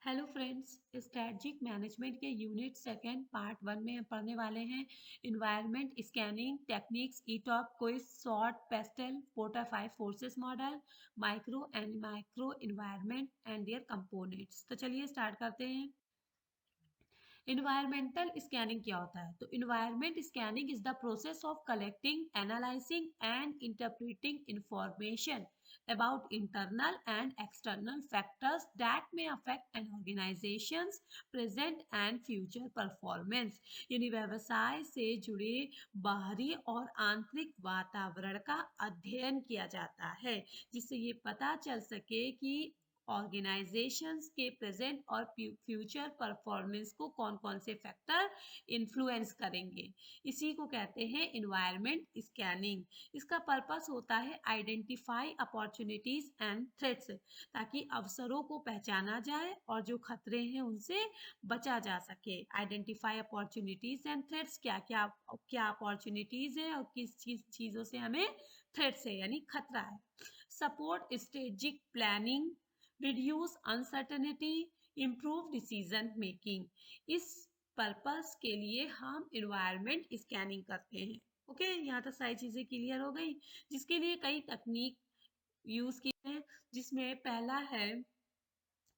Hello friends, strategic management के unit second part one में हम पढ़ने वाले हैं environment scanning techniques ETOP quiz SWOT PESTEL Porter 5 forces model micro environment and their components. तो चलिए स्टार्ट करते हैं। इन्वायरमेंटल स्कैनिंग क्या होता है? तो environment scanning is the process of collecting analysing and interpreting information about internal and external factors that may affect an organization's present and future performance। यानी व्यवसाय से जुड़े बाहरी और आंतरिक वातावरण का अध्ययन किया जाता है जिससे ये पता चल सके कि ऑर्गेनाइजेशंस के प्रेजेंट और फ्यूचर परफॉर्मेंस को कौन कौन से फैक्टर इन्फ्लुएंस करेंगे। इसी को कहते हैं इन्वायरमेंट स्कैनिंग। इसका पर्पस होता है आइडेंटिफाई अपॉर्चुनिटीज एंड थ्रेट्स, ताकि अवसरों को पहचाना जाए और जो खतरे हैं उनसे बचा जा सके। आइडेंटिफाई अपॉर्चुनिटीज एंड थ्रेट्स, क्या क्या क्या अपॉर्चुनिटीज है और किस चीज़ों से हमें थ्रेट्स है यानी खतरा है। Support strategic planning, reduce uncertainty, improve decision making. इस पर्पस के लिए हम इन्वायरमेंट स्कैनिंग करते हैं। ओके, यहाँ तक सारी चीज़ें क्लियर हो गई। जिसके लिए कई तकनीक यूज़ की हैं, जिसमें पहला है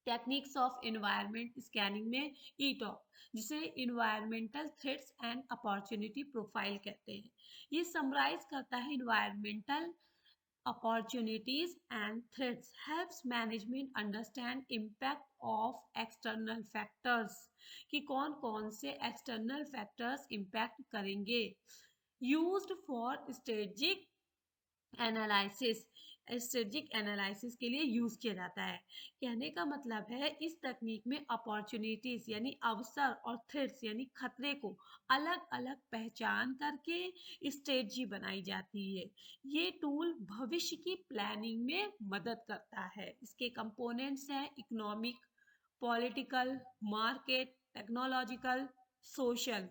टेक्निक्स ऑफ इन्वायरमेंट स्कैनिंग में ईटॉप, जिसे environmental threats and opportunity profile कहते हैं। ये समराइज करता है environmental opportunities and threats, helps management understand impact of external factors कि कौन कौन से external factors impact करेंगे। used for strategic analysis, strategic analysis के लिए यूज किया जाता है। कहने का मतलब है इस तकनीक में अपॉर्चुनिटीज यानी अवसर और थ्रेट्स यानी खतरे को अलग अलग पहचान करके स्ट्रेटजी बनाई जाती है। ये टूल भविष्य की प्लानिंग में मदद करता है। इसके कंपोनेंट्स हैं economic, political, market, technological, social.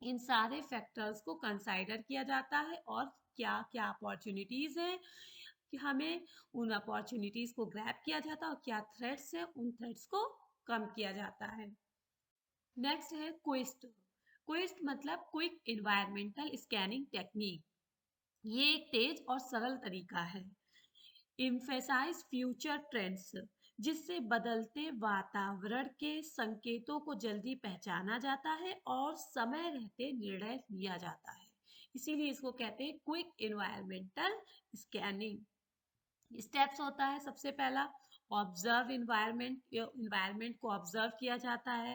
इन सारे फैक्टर्स को कंसाइडर किया जाता है और क्या क्या अपॉर्चुनिटीज़ हैं कि हमें उन अपॉर्चुनिटीज़ को ग्रैब किया जाता है और क्या थ्रेट्स हैं उन थ्रेट्स को कम किया जाता है। नेक्स्ट है क्विस्ट। क्विस्ट मतलब क्विक इन्वायरमेंटल स्कैनिंग टेक्निक। ये एक तेज और सरल तरीका है। इम्फेसाइज फ्यूचर ट्रेंड्स, जिससे बदलते वातावरण के संकेतों को जल्दी पहचाना जाता है और समय रहते निर्णय लिया जाता है। इसीलिए इसको कहते हैं क्विक इन्वायरमेंटल स्कैनिंग। स्टेप्स होता है सबसे पहला ऑब्जर्व इन्वायरमेंट, इन्वायरमेंट को ऑब्जर्व किया जाता है।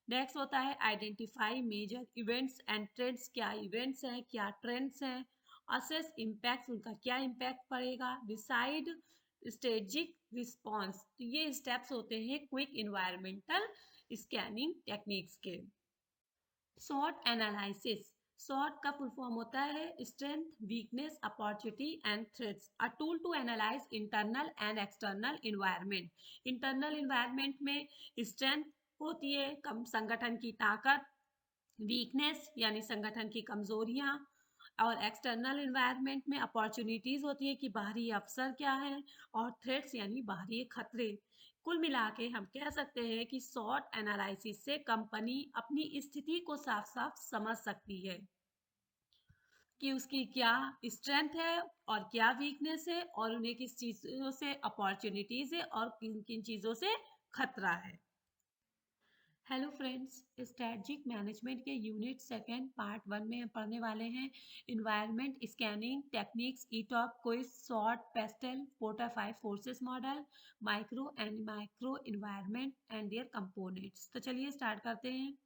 नेक्स्ट होता है identify major events and trends, क्या इवेंट्स हैं क्या ट्रेंड्स हैं। असेस इम्पैक्ट, उनका क्या इम्पैक्ट पड़ेगा। Decide strategic response. तो ये स्टेप्स होते हैं क्विक इन्वायरमेंटल स्कैनिंग टेक्निक्स के। शॉर्ट एनालिसिस, शॉर्ट का फुल फॉर्म होता है strength, weakness, opportunity and threats. A tool to analyze internal and external environment. Internal environment में स्ट्रेंथ होती है कम संगठन की ताकत, वीकनेस यानी संगठन की कमजोरियां, और एक्सटर्नल इन्वायरमेंट में अपॉर्चुनिटीज होती है कि बाहरी अवसर क्या है, और थ्रेट्स यानी बाहरी खतरे। कुल मिला के हम कह सकते हैं कि शॉर्ट एनालिसिस से कंपनी अपनी स्थिति को साफ साफ समझ सकती है कि उसकी क्या स्ट्रेंथ है और क्या वीकनेस है और उन्हें किस चीज़ों से अपॉर्चुनिटीज है और किन किन चीज़ों से खतरा है। हेलो फ्रेंड्स, स्ट्रेटजिक मैनेजमेंट के यूनिट सेकेंड पार्ट वन में हम पढ़ने वाले हैं environment scanning techniques ETOP quiz SWOT PESTEL Porter 5 forces model micro environment and their components. तो चलिए स्टार्ट करते हैं।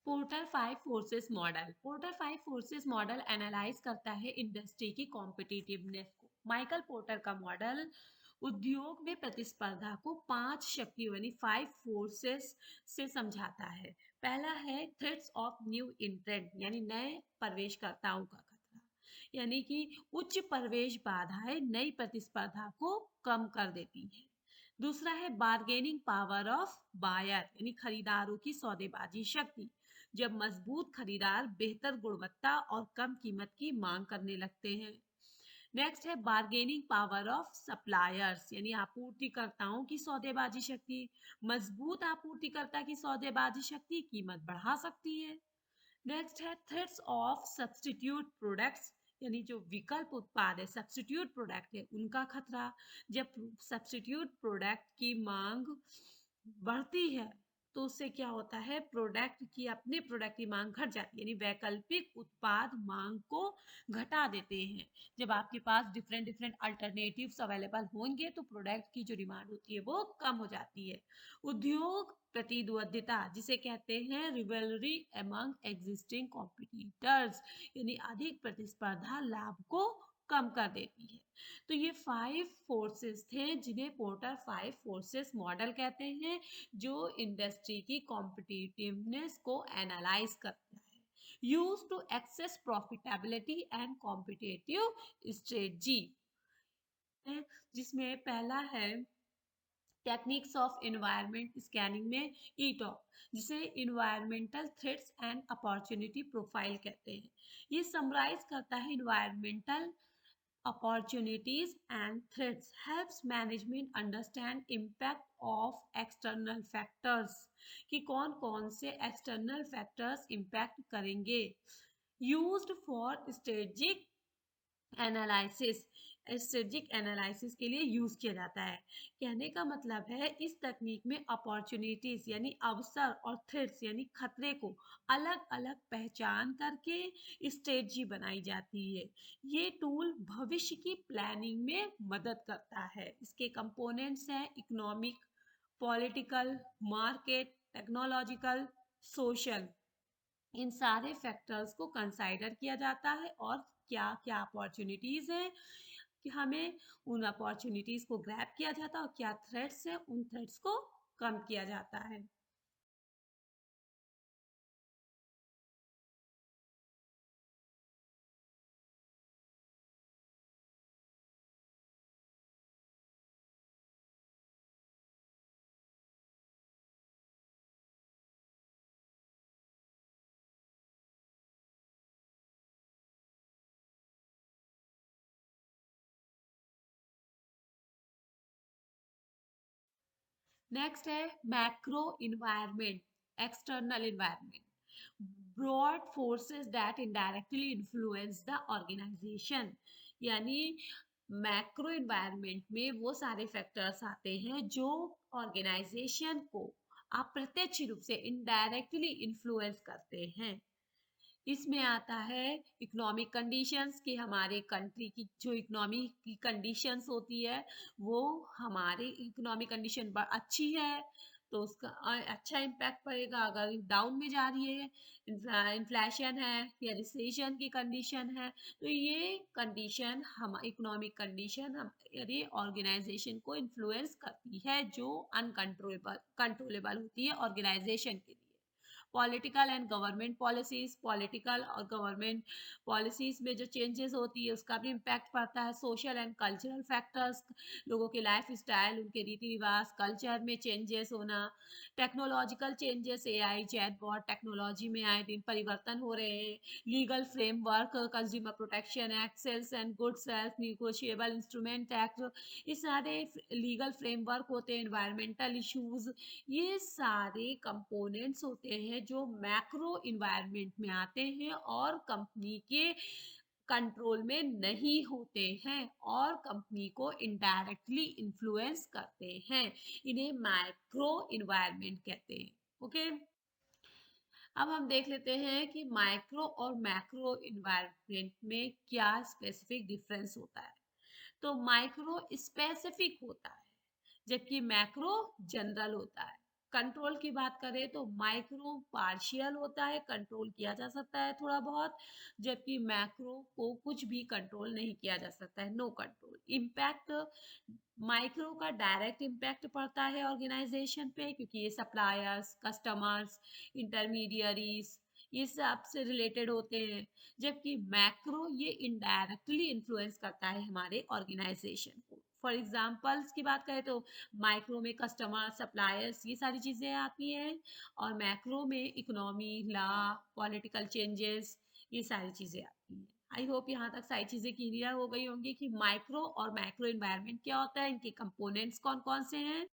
पोर्टर 5 फोर्सेस मॉडल एनालाइज करता है इंडस्ट्री की कॉम्पिटिटिवनेस को। माइकल पोर्टर का मॉडल उद्योग में प्रतिस्पर्धा को 5 शक्तियों यानी 5 फोर्सेस से समझाता है। पहला है थ्रेट्स ऑफ न्यू इंट्रेंट यानी नए प्रवेशकर्ताओं का खतरा, यानी कि उच्च प्रवेश बाधाएं नई प्रतिस्पर्धा को कम कर देती हैं। दूसरा है बार्गेनिंग पावर ऑफ बायर यानी खरीदारों की सौदेबाजी शक्ति, जब मजबूत खरीदार बेहतर गुणवत्ता और कम कीमत की मांग करने लगते हैं। नेक्स्ट है बार्गेनिंग पावर ऑफ सप्लायर्स यानी आपूर्तिकर्ताओं की सौदेबाजी शक्ति, मजबूत आपूर्तिकर्ता की सौदेबाजी शक्ति कीमत बढ़ा सकती है। नेक्स्ट है थ्रेट्स ऑफ सब्स्टिट्यूट प्रोडक्ट्स यानी जो विकल्प उत्पाद है सब्स्टिट्यूट प्रोडक्ट है उनका खतरा, जब सब्स्टिट्यूट प्रोडक्ट की मांग बढ़ती है तो उससे क्या होता है प्रोडक्ट की अपने प्रोडक्ट की मांग घट जाती है, यानी वैकल्पिक उत्पाद मांग को घटा देते हैं। जब आपके पास डिफरेंट डिफरेंट अल्टरनेटिव्स अवेलेबल होंगे तो प्रोडक्ट की जो डिमांड होती है वो कम हो जाती है। उद्योग प्रतिद्वंद्विता जिसे कहते हैं रिवलरी अमंग एग्जिस्टिंग कॉम्पिटिटर्स यानी अधिक प्रतिस्पर्धा लाभ को कम कर देती है। तो ये 5 फोर्सेस थे जिन्हें पोर्टर 5 फोर्सेस मॉडल कहते हैं, जो इंडस्ट्री की कॉम्पिटिटिवनेस को एनालाइज करता है, use to access profitability and competitive strategy. जिसमें पहला है टेक्निक्स ऑफ एनवायरनमेंट स्कैनिंग में ईटॉप, जिसे environmental threats and opportunity profile कहते हैं। ये समराइज करता है environmental opportunities and threats, helps management understand impact of external factors कि कौन कौन से external factors impact करेंगे। used for strategic analysis, strategic analysis के लिए यूज किया जाता है। कहने का मतलब है इस तकनीक में अपॉर्चुनिटीज यानी अवसर और थ्रेट्स यानी खतरे को अलग अलग पहचान करके स्ट्रेटजी बनाई जाती है। ये टूल भविष्य की प्लानिंग में मदद करता है। इसके कंपोनेंट्स हैं economic, political, market, technological, social. इन सारे फैक्टर्स को कंसाइडर किया जाता है और क्या क्या अपॉर्चुनिटीज हैं कि हमें उन अपॉर्चुनिटीज को ग्रैब किया जाता है और क्या थ्रेट्स हैं उन थ्रेट्स को कम किया जाता है। नेक्स्ट है macro environment, external environment, broad forces that indirectly influence the organization, यानी मैक्रो इन्वायरमेंट में वो सारे फैक्टर्स आते हैं जो ऑर्गेनाइजेशन को अप्रत्यक्ष रूप से इनडायरेक्टली इन्फ्लुएंस करते हैं। इसमें आता है इकोनॉमिक कंडीशंस कि हमारे कंट्री की जो इकोनॉमी की कंडीशंस होती है वो हमारी इकोनॉमिक कंडीशन अच्छी है तो उसका अच्छा इम्पैक्ट पड़ेगा। अगर डाउन में जा रही है, इन्फ्लेशन है या रिसेशन की कंडीशन है तो ये कंडीशन हम इकोनॉमिक कंडीशन हम यानी ऑर्गेनाइजेशन को इन्फ्लुएंस करती है जो अनकंट्रोलेबल कंट्रोलेबल होती है ऑर्गेनाइजेशन के लिए। Political and government policies, political और गवर्नमेंट पॉलिसीज में जो चेंजेस होती है उसका भी इम्पैक्ट पड़ता है। सोशल एंड कल्चरल फैक्टर्स, लोगों के लाइफ स्टाइल, उनके रीति रिवाज, कल्चर में चेंजेस होना। Technological changes, AI, chatbot technology में आए दिन परिवर्तन हो रहे हैं। Legal framework, consumer protection act, sales and goods self negotiable instrument act, ये सारे लीगल फ्रेमवर्क होते हैं। एनवायरमेंटल इश्यूज, ये सारे कंपोनेंट्स होते हैं जो मैक्रो इन्वायरमेंट में आते हैं और कंपनी के कंट्रोल में नहीं होते हैं और कंपनी को इनडायरेक्टली इन्फ्लुएंस करते हैं। इन्हें माइक्रो इन्वायरमेंट कहते हैं। ओके, अब हम देख लेते हैं कि माइक्रो और मैक्रो इन्वायरमेंट में क्या स्पेसिफिक डिफरेंस होता है। तो माइक्रो स्पेसिफिक होता है जबकि मैक्रो जनरल होता है। कंट्रोल की बात करें तो माइक्रो पार्शियल होता है, कंट्रोल किया जा सकता है थोड़ा बहुत, जबकि मैक्रो को कुछ भी कंट्रोल नहीं किया जा सकता है, नो कंट्रोल। इम्पैक्ट माइक्रो का डायरेक्ट इम्पैक्ट पड़ता है ऑर्गेनाइजेशन पे, क्योंकि ये सप्लायर्स, कस्टमर्स, इंटरमीडियरीज, ये सब से रिलेटेड होते हैं, जबकि मैक्रो ये इनडायरेक्टली इन्फ्लुएंस करता है हमारे ऑर्गेनाइजेशन को। फॉर एग्जाम्पल्स की बात करें तो माइक्रो में कस्टमर, सप्लायर्स, ये सारी चीज़ें आती हैं, और मैक्रो में इकोनॉमी, लॉ, पॉलिटिकल चेंजेस, ये सारी चीज़ें आती हैं। आई होप यहाँ तक सारी चीज़ें क्लियर हो गई होंगी कि माइक्रो और मैक्रो एनवायरनमेंट क्या होता है, इनके कंपोनेंट्स कौन कौन से हैं।